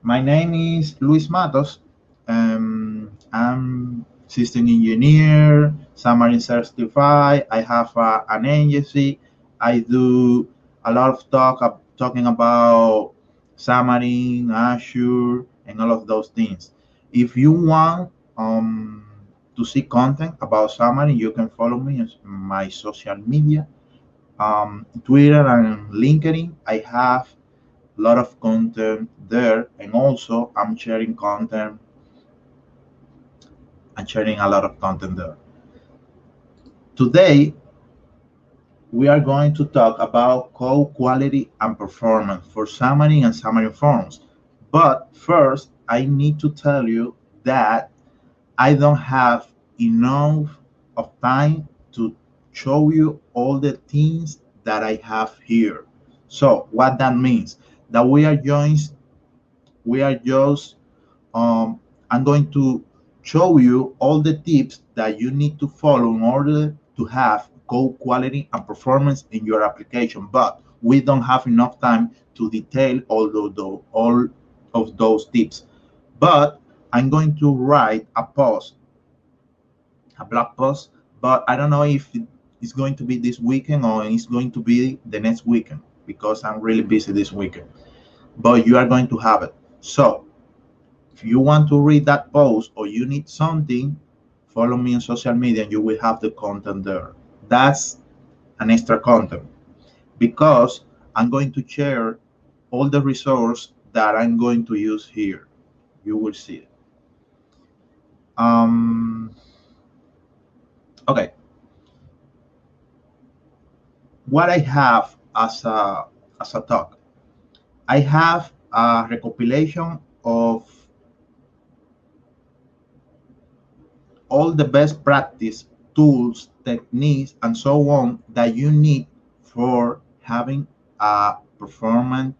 My name is Luis Matos. I'm system engineer, Xamarin certified. I have an agency. I do a lot of talking about Xamarin, Azure, and all of those things. If you want to see content about Xamarin, you can follow me on my social media, Twitter and LinkedIn. I have lot of content there, and also I'm sharing a lot of content there. Today we are going to talk about code quality and performance for Xamarin and Xamarin.Forms. But first I need to tell you that I don't have enough of time to show you all the things that I have here. So what that means, that we are just um, I'm going to show you all the tips that you need to follow in order to have code quality and performance in your application. But we don't have enough time to detail all of those tips. But I'm going to write a blog post, but I don't know if it's going to be this weekend or it's going to be the next weekend because I'm really busy this weekend. But you are going to have it. So if you want to read that post or you need something, follow me on social media and you will have the content there. That's an extra content because I'm going to share all the resource that I'm going to use here. You will see it. Um, okay, what I have as a talk, I have a recopilation of all the best practice tools, techniques, and so on that you need for having a performant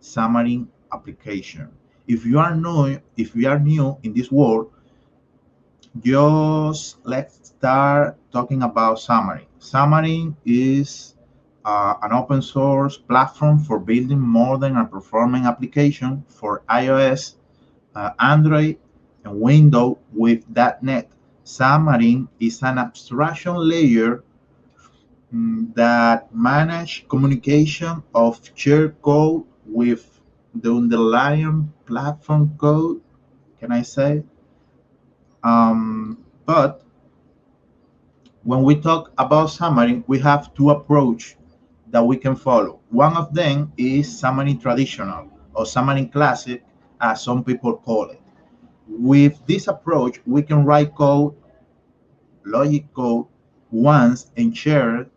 Xamarin application. If you are new in this world, just let's start talking about Xamarin. Xamarin is an open source platform for building modern and performing application for iOS, Android, and Windows with .NET. Xamarin is an abstraction layer that manage communication of shared code with the underlying platform code. Can I say? But when we talk about Xamarin, we have two approaches that we can follow. One of them is Xamarin traditional or Xamarin classic, as some people call it. With this approach, we can write code, logic code, once and share it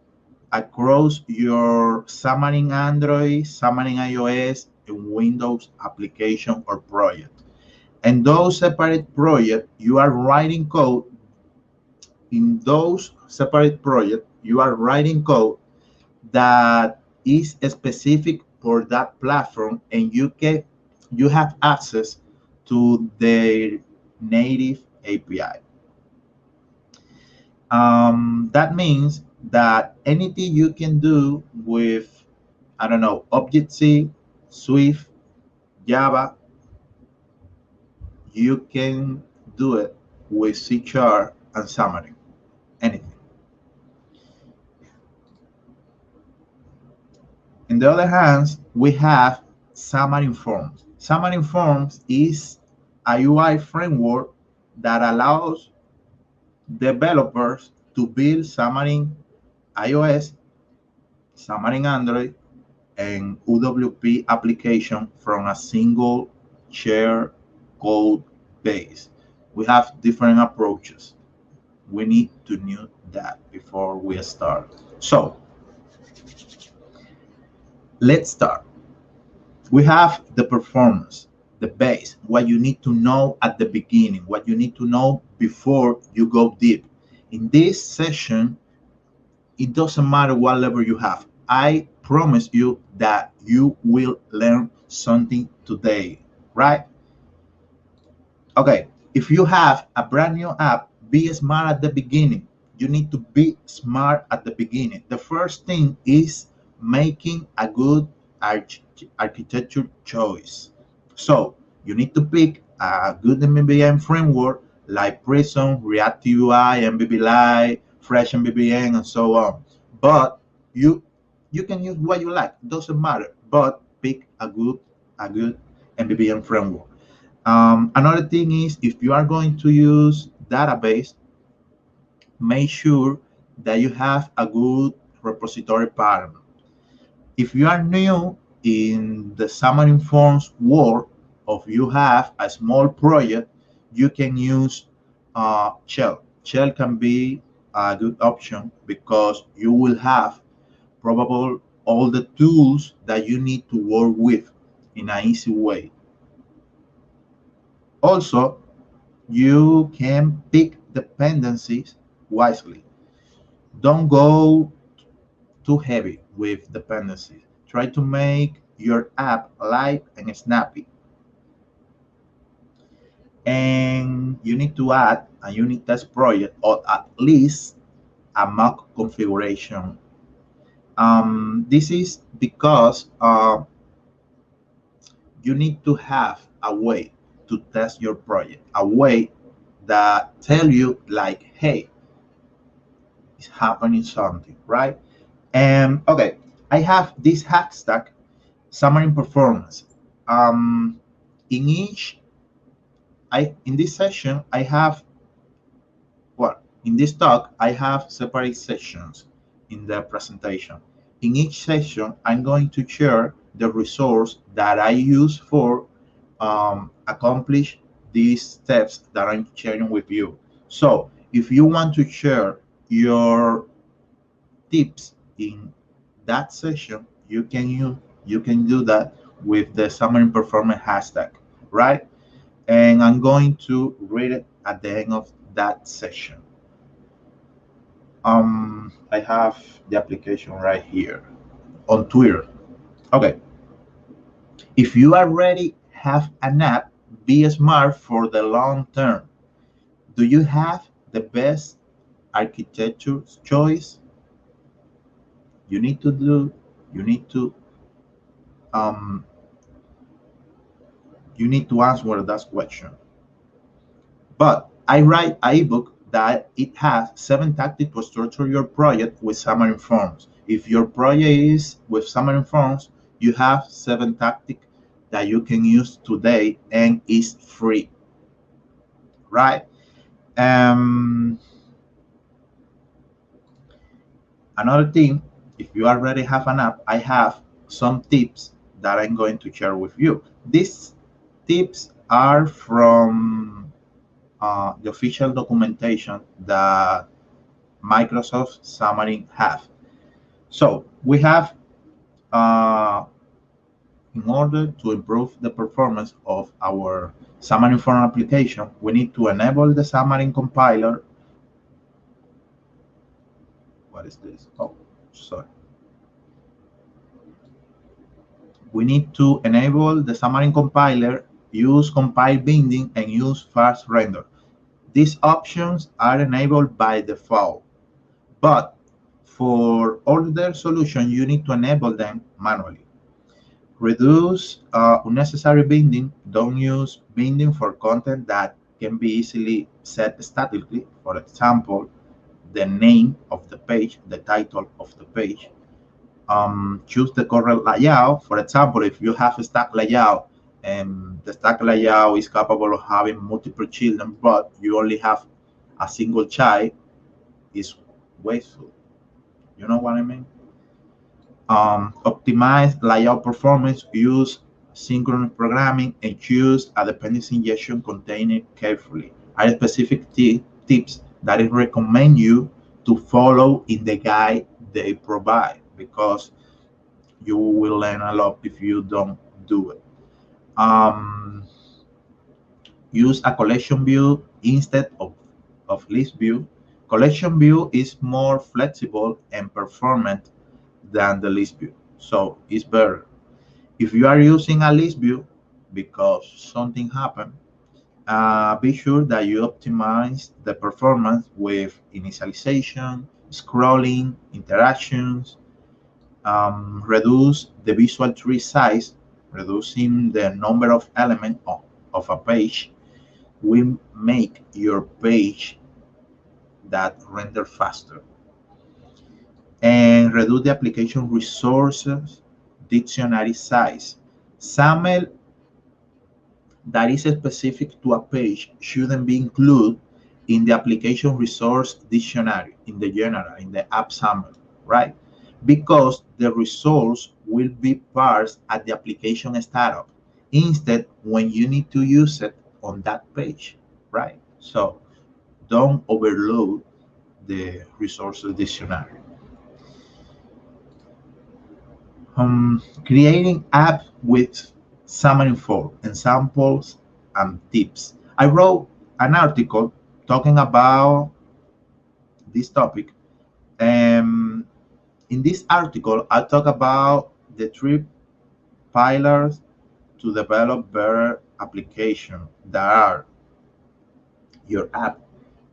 across your Xamarin Android, Xamarin iOS, and Windows application or project. And those separate projects, you are writing code in those separate projects, you are writing code that is specific for that platform, and you have access to their native API. That means that anything you can do with, I don't know, Object C, Swift, Java, you can do it with C Sharp and Xamarin. Anything. In the other hand, we have Xamarin.Forms. Xamarin.Forms is a UI framework that allows developers to build Xamarin iOS, Xamarin Android, and UWP application from a single shared code base. We have different approaches. We need to know that before we start. So let's start. We have the performance, the base, what you need to know at the beginning, what you need to know before you go deep. In this session, it doesn't matter what level you have. I promise you that you will learn something today, right? Okay, if you have a brand new app, be smart at the beginning. You need to be smart at the beginning. The first thing is making a good architecture choice. So You need to pick a good MVVM framework like Prism, React UI, MVV Lite, Fresh MVVM, and so on. But you you can use what you like. Doesn't matter. But pick a good MVVM framework. Another thing is if you are going to use database, make sure that you have a good repository partner. If you are new in the Xamarin.Forms world, or if you have a small project, you can use Shell. Shell can be a good option because you will have probably all the tools that you need to work with in an easy way. Also, you can pick dependencies wisely. Don't go too heavy with dependencies. Try to make your app light and snappy. And you need to add a unit test project or at least a mock configuration. This is because you need to have a way to test your project, a way that tell you like, hey, it's happening something, right? And okay, I have this hashtag Xamarin.Performance. Um, in each, in this session, I have well, in this talk, I have separate sections in the presentation. In each section, I'm going to share the resource that I use for accomplish these steps that I'm sharing with you. So, if you want to share your tips in that session, you can do that with the Xamarin.Performance hashtag, right? And I'm going to read it at the end of that session. I have the application right here on Twitter. Okay, if you already have an app, be smart for the long term. Do you have the best architecture choice? You need to do. You need to. Um, you need to answer that question. But I write an ebook that it has 7 tactics to structure your project with Xamarin.Forms. If your project is with Xamarin.Forms, you have 7 tactics that you can use today and is free, right? Um, Another thing, if you already have an app, I have some tips that I'm going to share with you. These tips are from the official documentation that Microsoft Xamarin have. So we have, in order to improve the performance of our Xamarin Form application, we need to enable the Xamarin compiler. What is this? Oh, sorry. We need to enable the Xamarin compiler, use compile binding, and use fast render. These options are enabled by default, but for other solution, you need to enable them manually. Reduce unnecessary binding. Don't use binding for content that can be easily set statically. For example, the name of the page, the title of the page. Choose the correct layout. For example, if you have a stack layout and the stack layout is capable of having multiple children, but you only have a single child, it's wasteful. You know what I mean? Optimize layout performance, use synchronous programming, and choose a dependency injection container carefully. Are specific tips that I recommend you to follow in the guide they provide because you will learn a lot if you don't do it. Um, Use a collection view instead of list view. Collection view is more flexible and performant than the list view, so it's better. If you are using a list view because something happened, be sure that you optimize the performance with initialization, scrolling, interactions, reduce the visual tree size, reducing the number of elements of a page will make your page that render faster and reduce the application resources dictionary size. SAML that is specific to a page shouldn't be included in the application resource dictionary in the general, in the app SAML, right? Because the results will be parsed at the application startup instead when you need to use it on that page, right? So don't overload the resources dictionary. Creating app with Xamarin.Forms examples and tips. I wrote an article talking about this topic. Um, in this article, I talk about the three pillars to develop better application that are your app,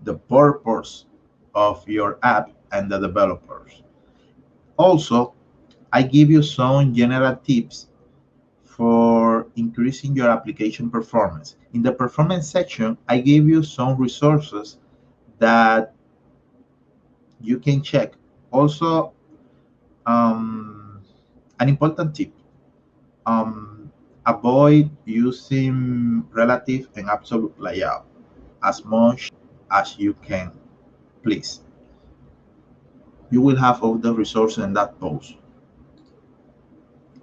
the purpose of your app, and the developers. Also, I give you some general tips for increasing your application performance. In the performance section, I give you some resources that you can check. Also, an important tip, avoid using relative and absolute layout as much as you can, please. You will have all the resources in that post.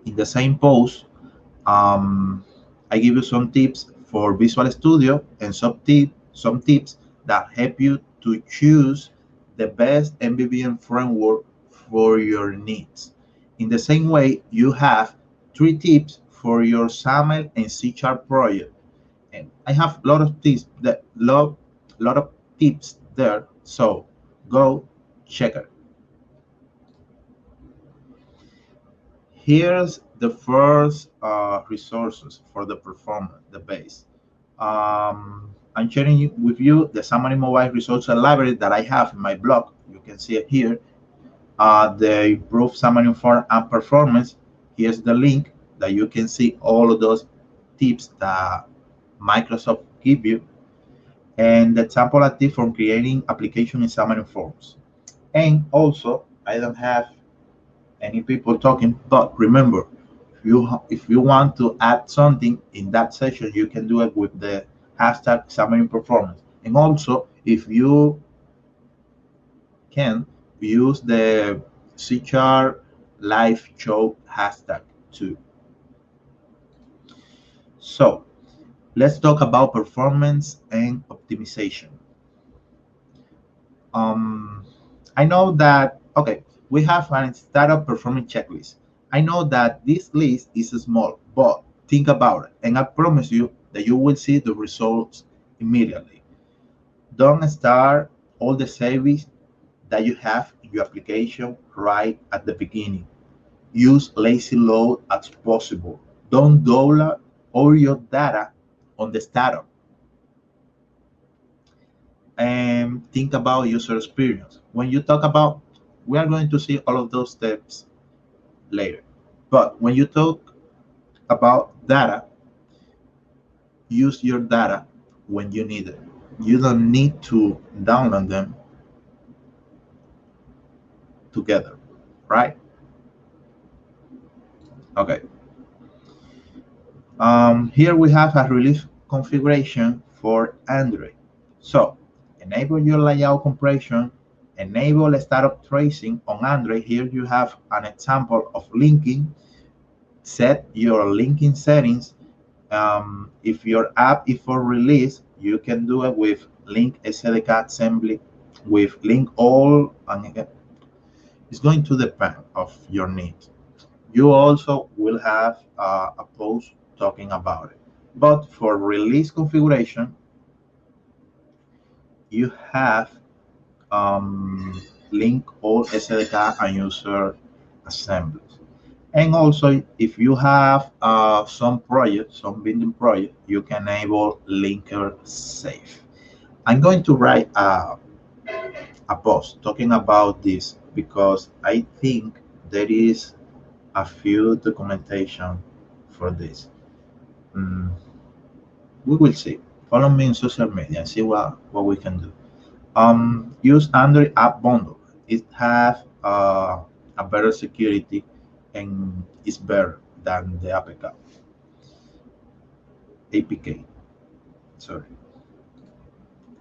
In the same post, Um, I give you some tips for Visual Studio and some tips that help you to choose the best MVVM framework for your needs. In the same way, you have three tips for your SAML and C# project. And I have a lot of tips lot of tips there. So go check it. Here's the first resources for the performance, the base. I'm sharing with you the Xamarin Mobile Resource Library that I have in my blog. You can see it here. The improved Xamarin.Forms and performance. Here's the link that you can see all of those tips that Microsoft give you, and the sample tip from creating application in Xamarin.Forms. And also, I don't have any people talking, but remember, if you want to add something in that session, you can do it with the hashtag Xamarin Performance. And also, if you can, use the CHAR live show hashtag too. So let's talk about performance and optimization. Um, I know that, okay, we have an startup performance checklist. I know that this list is small, but think about it, and I promise you that you will see the results immediately. Don't start all the service that you have in your application right at the beginning. Use lazy load as possible. Don't download all your data on the startup. And think about user experience. When you talk about, we are going to see all of those steps later. But when you talk about data, use your data when you need it. You don't need to download them together, right? Okay. Here we have a release configuration for Android. So enable your layout compression, enable startup tracing on Android. Here you have an example of linking. Set your linking settings. If your app is for release, you can do it with link SDK assembly, with link all, and it's going to depend of your needs. You also will have a post talking about it. But for release configuration, you have link all SDK and user assemblies. And also, if you have some projects, some building project, you can enable linker save. I'm going to write a post talking about this because I think there is a few documentation for this. Mm, We will see. Follow me in social media and see what we can do. Use Android app bundle. It have a better security and is better than the APK. Sorry.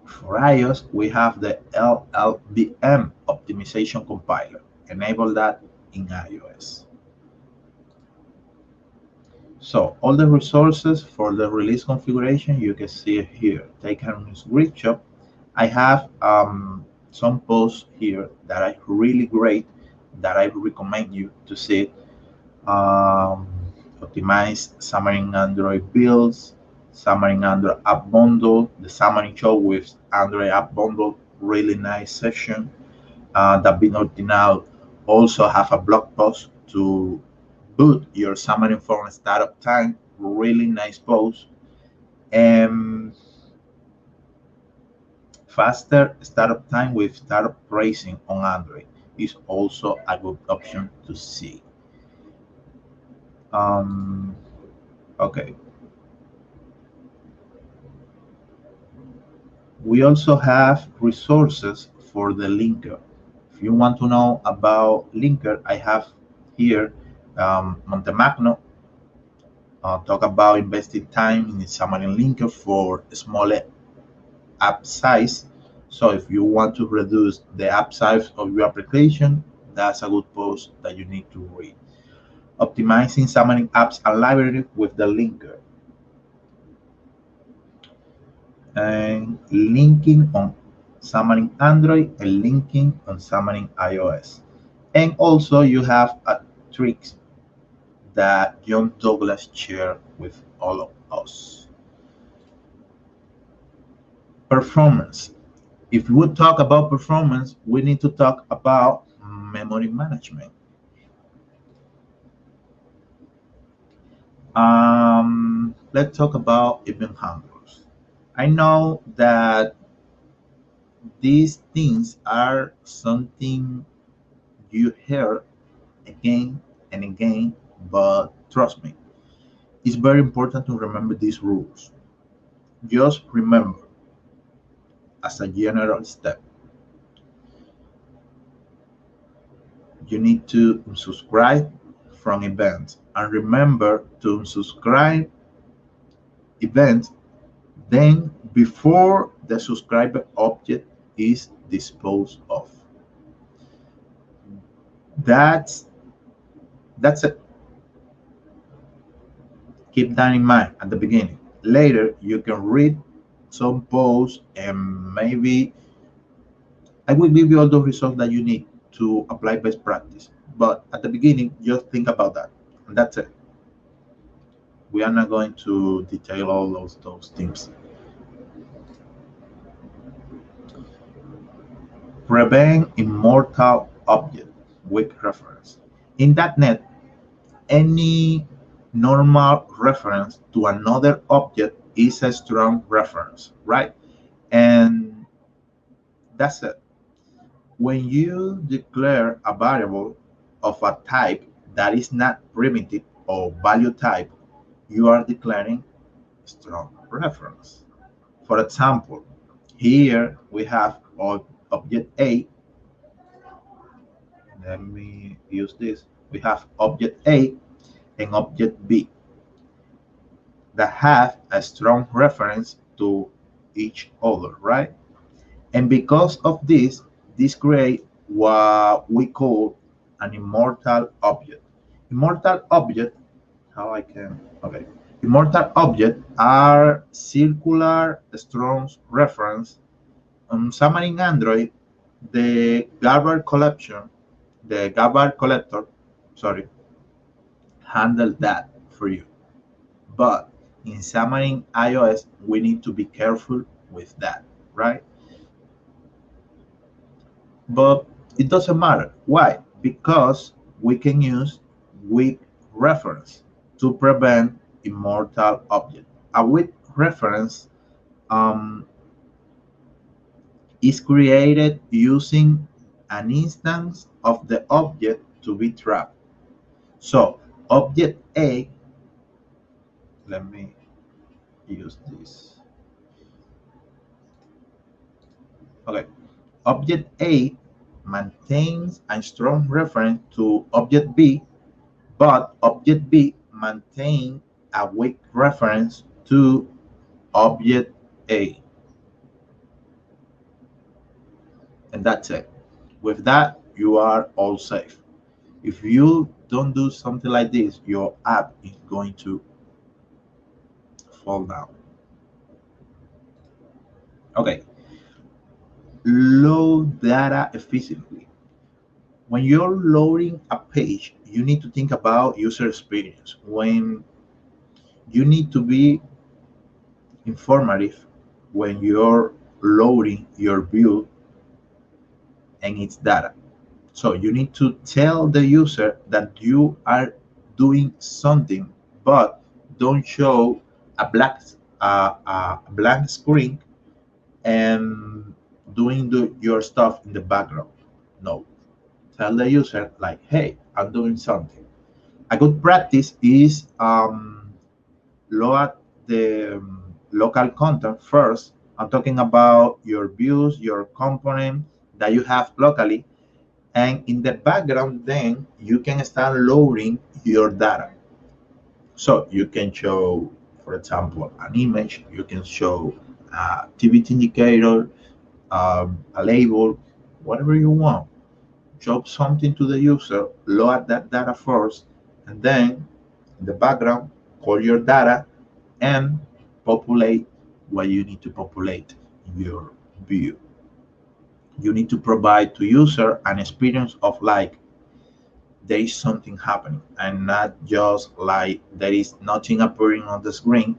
For iOS, we have the LLVM optimization compiler. Enable that in iOS. So all the resources for the release configuration, you can see it here. Take a screenshot. I have some posts here that are really great that I recommend you to see. Um, Optimize Xamarin Android builds, Xamarin Android app bundle, the Xamarin show with Android app bundle, really nice session. That Binordinal also have a blog post to boot your Xamarin.Forms startup time, really nice post. And faster startup time with startup racing on Android is also a good option to see. Um, okay, we also have resources for the linker. If you want to know about linker, I have here Montemagno talk about investing time in Xamarin linker for smaller app size. So if you want to reduce the app size of your application, that's a good post that you need to read. Optimizing Xamarin apps and library with the linker, and linking on Xamarin Android and linking on Xamarin iOS. And also you have a tricks that John Douglas shared with all of us. Performance. If we talk about performance, we need to talk about memory management. Let's talk about event handlers. I know that these things are something you hear again and again, but trust me, it's very important to remember these rules. Just remember, as a general step, you need to unsubscribe from events and remember to unsubscribe events then before the subscriber object is disposed of. That's that's it. Keep that in mind at the beginning. Later you can read some posts and maybe I will give you all the results that you need to apply best practice. But at the beginning, just think about that. And that's it. We are not going to detail all those things. Prevent immortal object with reference. In .NET, any normal reference to another object is a strong reference, right? And that's it. When you declare a variable of a type that is not primitive or value type, you are declaring strong reference. For example, here we have object A. Let me use this. We have object A and object B that have a strong reference to each other, right? And because of this, this creates what we call an immortal object. Immortal object, how I can, okay. Immortal object are circular strong reference. Some in Android, the garbage collection, the garbage collector, sorry, handle that for you. But in Xamarin iOS, we need to be careful with that, right? But it doesn't matter. Why? Because we can use with reference to prevent immortal object. A with reference um, is created using an instance of the object to be trapped. So object A, let me use this. Okay. Object A maintains a strong reference to object B, but object B maintains a weak reference to object A. And that's it. With that, you are all safe. If you don't do something like this, your app is going to fall down. Okay, load data efficiently. When you're loading a page, you need to think about user experience. When you need to be informative when you're loading your view and its data. So you need to tell the user that you are doing something, but don't show a blank screen and doing your stuff in the background. No, tell the user like, "Hey, I'm doing something." A good practice is load the local content first. I'm talking about your views, your component that you have locally, and in the background, then you can start loading your data. So you can show, for example, an image. You can show a activity indicator, a label, whatever you want. Show something to the user, load that data first, and then in the background, call your data and populate what you need to populate in your view. You need to provide to user an experience of like there is something happening and not just like there is nothing appearing on the screen.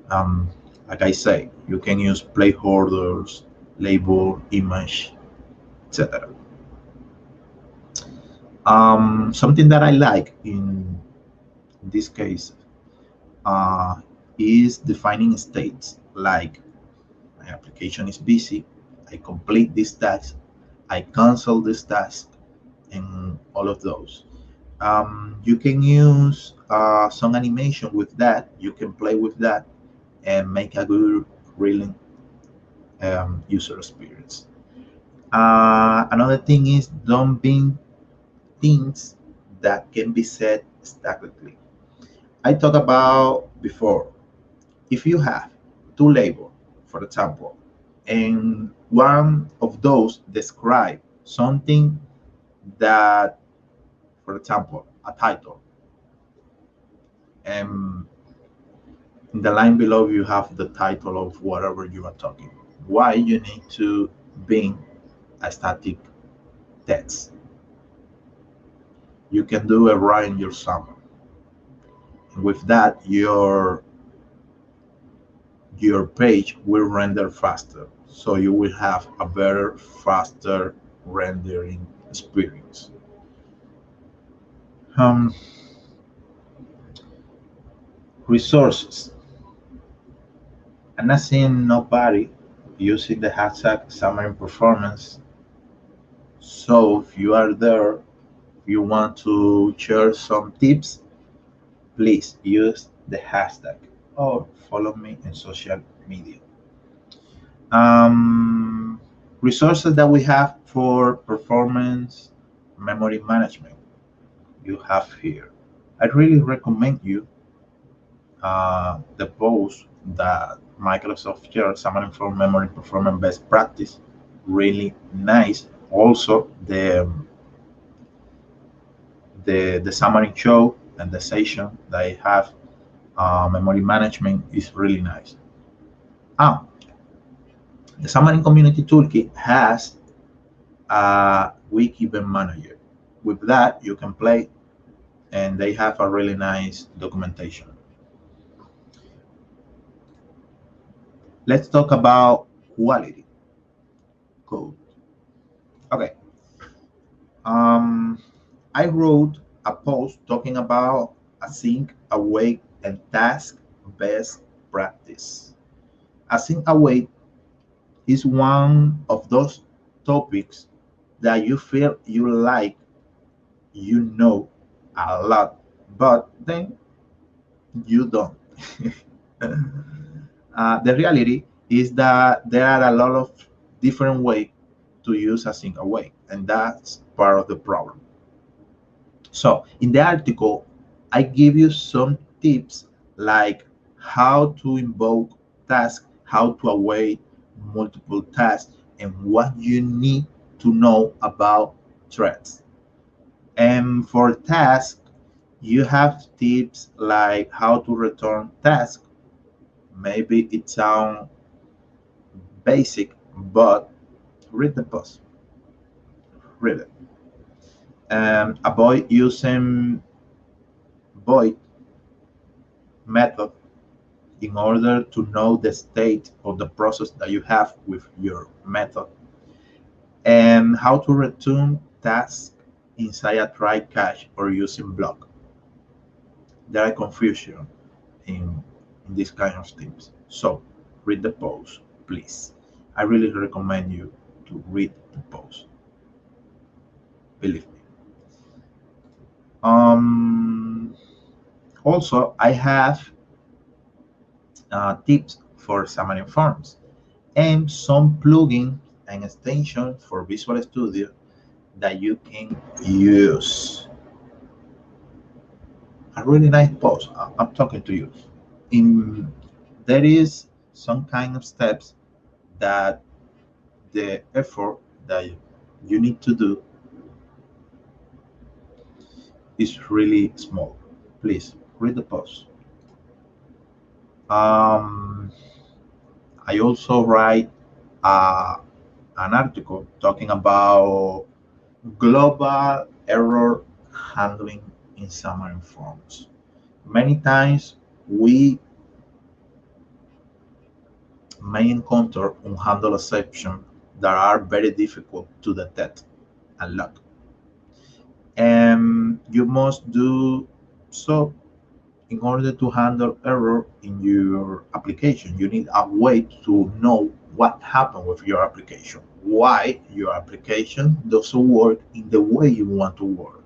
Um, like I say, you can use placeholders, label, image, etc. Something that I like in this case uh, is defining states like my application is busy, I complete this task, I cancel this task, and all of those. You can use some animation with that. You can play with that and make a good, really user experience. Another thing is don't be things that can be said statically. I talked about before. If you have two labels, for example, and one of those describe something that, for example, a title, and in the line below you have the title of whatever you are talking. Why you need to bring a static text? You can do it right in your Xamarin. With that, your page will render faster, so you will have a better, faster rendering experience. Um, Resources. I'm not seeing nobody using the hashtag Xamarin.Performance. So if you are there, if you want to share some tips, please use the hashtag or follow me in social media. Um, Resources that we have for performance memory management, you have here. I really recommend you the post that Microsoft shared, Xamarin for Memory Performance Best Practice. Really nice. Also, the Xamarin show and the session that I have memory management is really nice. Ah, the Xamarin Community Toolkit has a wiki event manager. With that, you can play, and they have a really nice documentation. Let's talk about quality code. Okay. Um, I wrote a post talking about async, await, and task best practice. Async await is one of those topics that you feel you like, you know a lot, but then you don't. The reality is that there are a lot of different ways to use a single way, and that's part of the problem. So in the article, I give you some tips like how to invoke tasks, how to await multiple tasks, and what you need to know about threads. And for tasks, you have tips like how to return tasks. Maybe it sounds basic, but read the post. Read it. Avoid using void method in order to know the state of the process that you have with your method, and how to return tasks inside a try catch or using block. There are confusion in these kind of things. So read the post, please. I really recommend you to read the post. Believe me. Um, Also, I have tips for Xamarin.Forms and some plugins and extensions for Visual Studio that you can use. A really nice post. I'm talking to you. In There is some kind of steps that the effort that you need to do is really small. Please read the post. Um, I also write uh, an article talking about global error handling in Xamarin.Forms. Many times we may encounter unhandled exceptions that are very difficult to detect and log. And you must do so in order to handle error in your application. You need a way to know what happened with your application, why your application doesn't work in the way you want to work.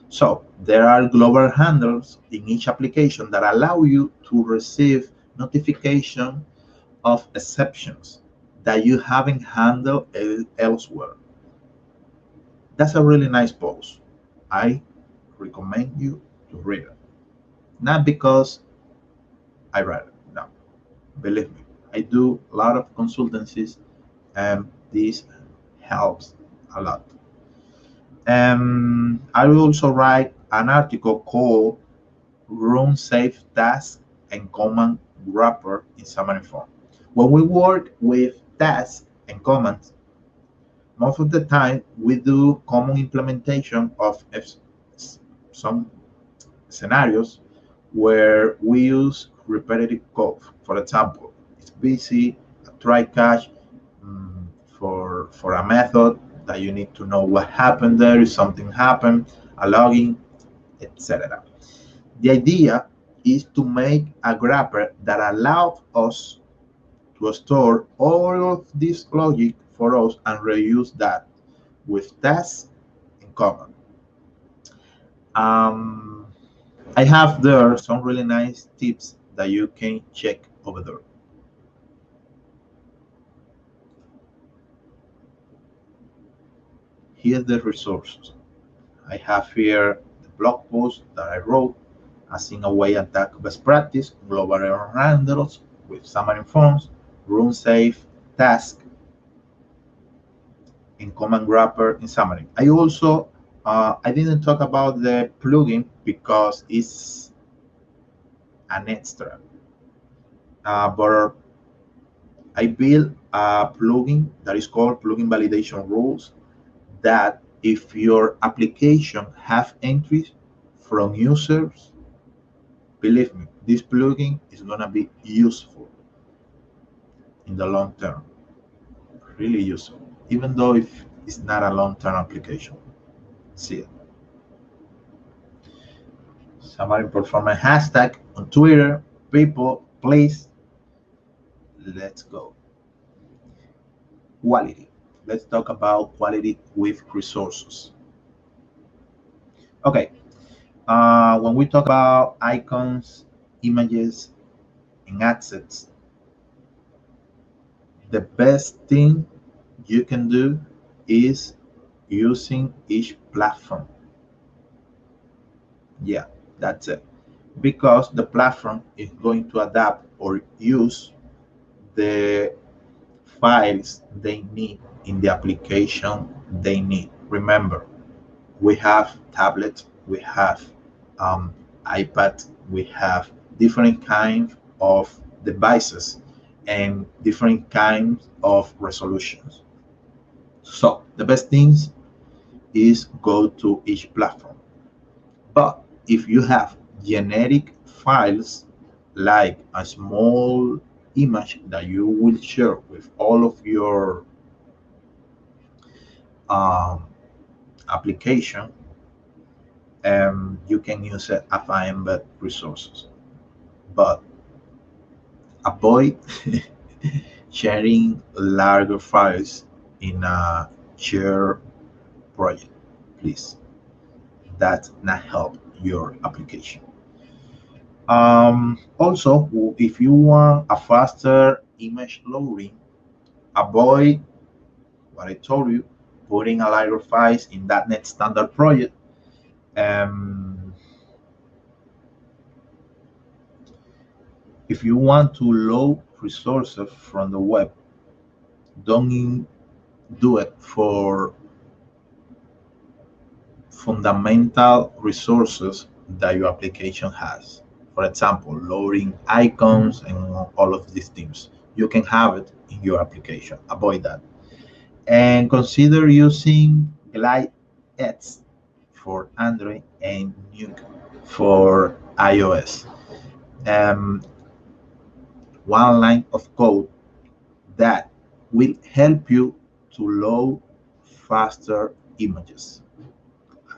So there are global handlers in each application that allow you to receive notification of exceptions that you haven't handled elsewhere. That's a really nice post. I recommend you to read it. Not because I read it, no. Believe me, I do a lot of consultancies and this helps a lot. I will also write an article called Run Safe Tasks and Command Wrapper in Xamarin.Form. When we work with tasks and commands, most of the time we do common implementation of some scenarios where we use repetitive code. For example, it's busy, a try catch for a method that you need to know what happened there, if something happened, a login, etc. The idea is to make a wrapper that allows us to store all of this logic for us and reuse that with tasks in common. Um, I have there some really nice tips that you can check over there. Here's the resources. I have here the blog post that I wrote, a single way attack best practice, global error handles with Xamarin.Forms, run safe, task, and command wrapper in Xamarin. I didn't talk about the plugin because it's an extra, but I built a plugin that is called plugin validation rules that if your application have entries from users, believe me, this plugin is going to be useful in the long term, really useful, even though if it's not a long-term application. See it. Somebody perform a hashtag on Twitter. People, please, let's go. Quality. Let's talk about quality with resources. Okay, when we talk about icons, images, and assets, The best thing you can do is using each platform. Yeah, that's it. Because the platform is going to adapt or use the files they need in the application they need. Remember, we have tablets, we have um, iPad, we have different kinds of devices and different kinds of resolutions. So the best things is go to each platform. But if you have generic files like a small image that you will share with all of your um, application, you can use it as embed resources. But avoid sharing larger files in a share project, please. That not help your application. Also, if you want a faster image loading, avoid what I told you, putting a larger files in that .NET Standard project. Um, if you want to load resources from the web, don't do it for fundamental resources that your application has. For example, loading icons and all of these things. You can have it in your application. Avoid that. And consider using Glide X for Android and Nuke for iOS. Um, one line of code that will help you to load faster images.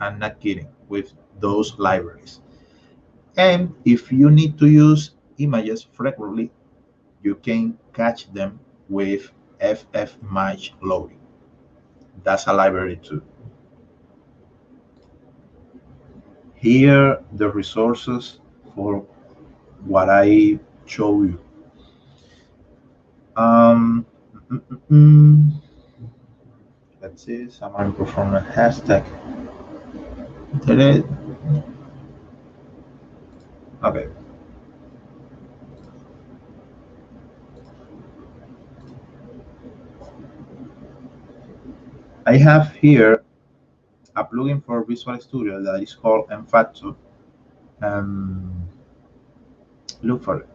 I'm not kidding with those libraries. And if you need to use images frequently, you can catch them with FFMatch loading. That's a library too. Here the resources for what I show you. Um, mm, mm, mm. Let's see, Xamarin.Performance hashtag. Did it? Okay. I have here a plugin for Visual Studio that is called Mfacto. Um, look for it.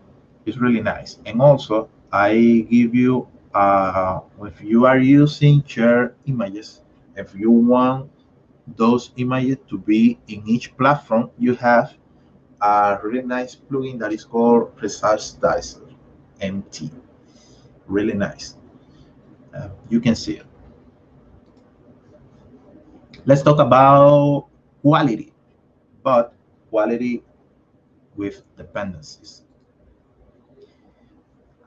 It's really nice. And also, I give you, if you are using shared images, if you want those images to be in each platform, you have a really nice plugin that is called Research Dicer MT. Really nice. You can see it. Let's talk about quality, but quality with dependencies.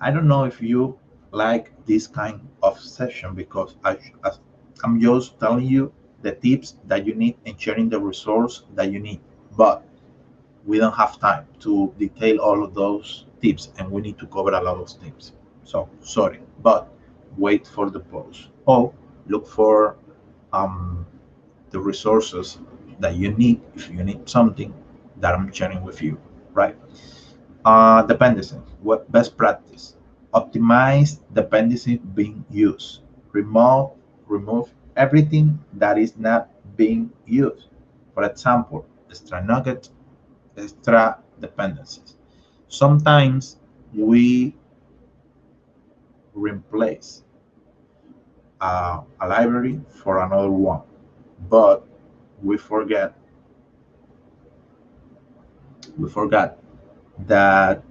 I don't know if you like this kind of session because I'm just telling you the tips that you need and sharing the resource that you need. But we don't have time to detail all of those tips and we need to cover a lot of tips. So sorry, but wait for the post or look for um, the resources that you need if you need something that I'm sharing with you, right? Dependency. What best practice? Optimize dependency being used. Remove everything that is not being used. For example, extra nuggets, extra dependencies. Sometimes we replace a library for another one, but we forget we forgot that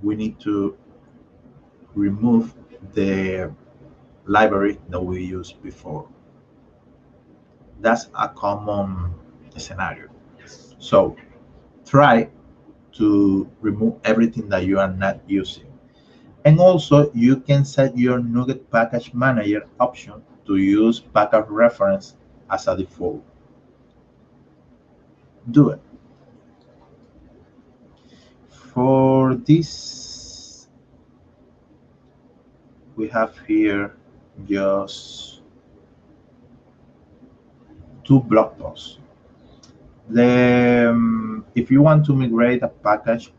we need to remove the library that we used before. That's a common scenario. So try to remove everything that you are not using. And also, you can set your Nugget Package Manager option to use package reference as a default. Do it. For this we have here just two blog posts. If you want to migrate a package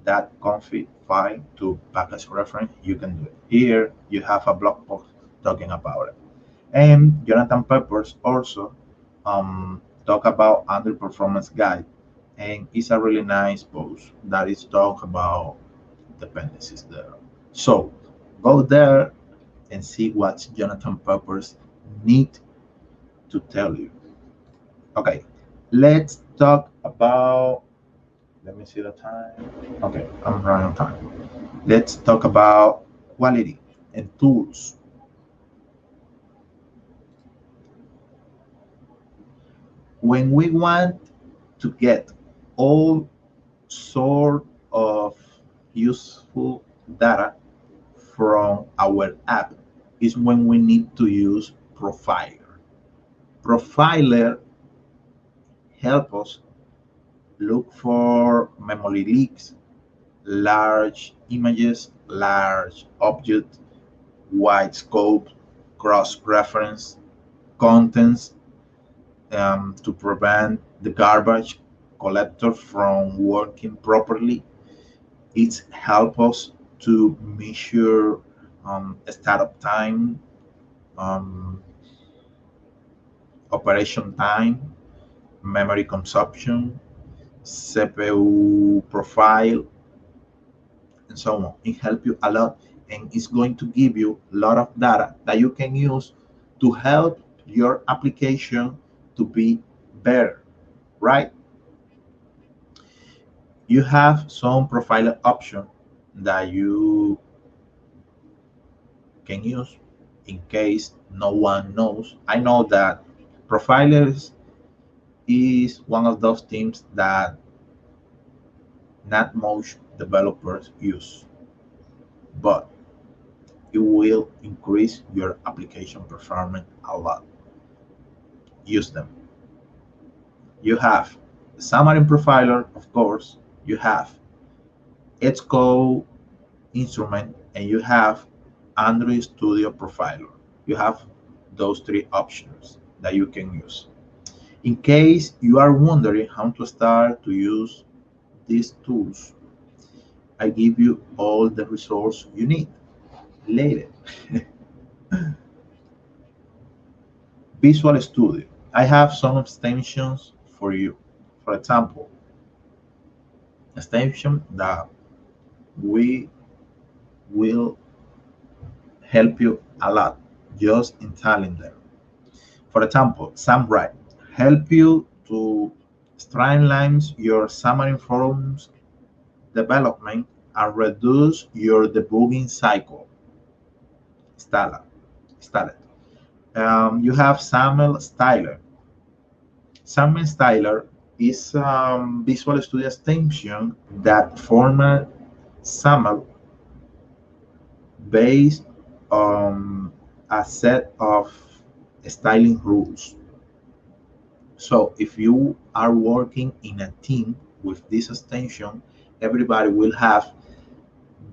that config file to package reference, you can do it. Here you have a blog post talking about it. And Jonathan Peppers also talk about underperformance guide, and it's a really nice post that is talk about dependencies there. So go there and see what Jonathan Peppers need to tell you. Okay, let's talk about. Let me see the time. Okay, I'm running on time. Let's talk about quality and tools. When we want to get all sort of useful data from our app is when we need to use Profiler. Profiler help us look for memory leaks, large images, large objects, wide scope, cross-reference, contents to prevent the garbage collector from working properly. It helps us to measure startup time, um, operation time, memory consumption, CPU profile, and so on. It helps you a lot, and it's going to give you a lot of data that you can use to help your application to be better, right? You have some profiler option that you can use in case no one knows. I know that profilers is one of those teams that not most developers use, but it will increase your application performance a lot. Use them. You have the Xamarin Profiler, of course, you have Xcode Instrument, and you have Android Studio Profiler. You have those three options that you can use. In case you are wondering how to start to use these tools, I give you all the resources you need later. Visual Studio. I have some extensions for you. For example, extension that we will help you a lot just installing them. For example, Xamarin help you to streamline your Xamarin.Forms development and reduce your debugging cycle. Install it. You have XAML Styler. XAML Styler is Visual Studio extension that format XAML based on a set of styling rules. So if you are working in a team with this extension, everybody will have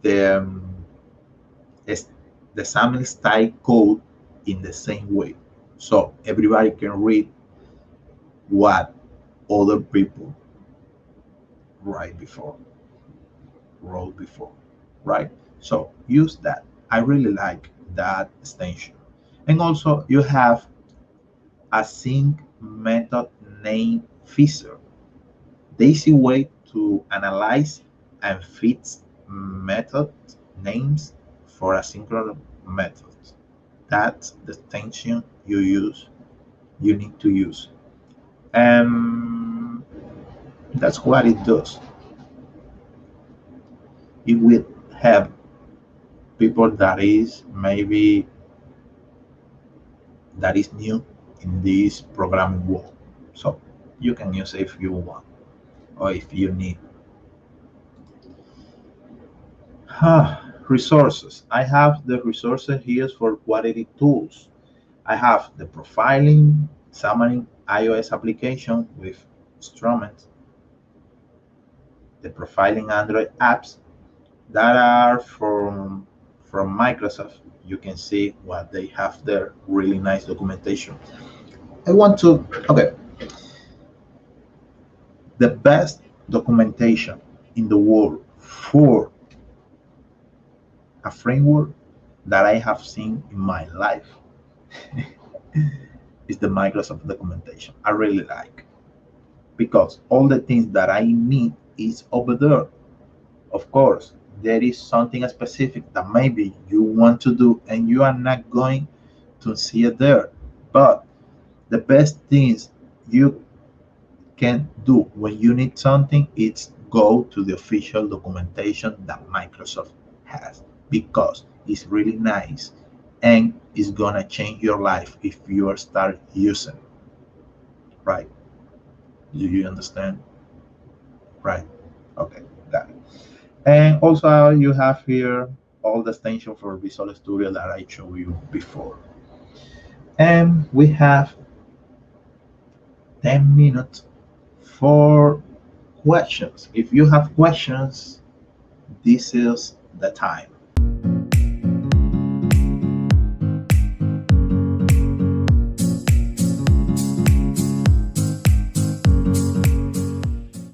the es- the XAML style code in the same way. So everybody can read what other people write before, wrote before, right? So use that. I really like that extension. And also you have a sync method name fixer. The easy way to analyze and fix method names for asynchronous methods. That's the extension you need to use. And that's what it does. It will help people that is maybe that is new in this programming world. So you can use it if you want or if you need. Resources. I have the resources here for quality tools. I have the profiling, Xamarin iOS application with instruments, the profiling Android apps that are from from Microsoft, you can see what they have there. Really nice documentation. I want to, okay, the best documentation in the world for a framework that I have seen in my life is the Microsoft documentation. I really like because all the things that I need is over there. Of course, there is something specific that maybe you want to do and you are not going to see it there. But the best things you can do when you need something is go to the official documentation that Microsoft has because it's really nice and it's gonna change your life if you start using it, right? Do you understand? Right. Okay, got it. And also you have here all the extension for Visual Studio that I showed you before. And we have 10 minutes for questions. If you have questions, this is the time.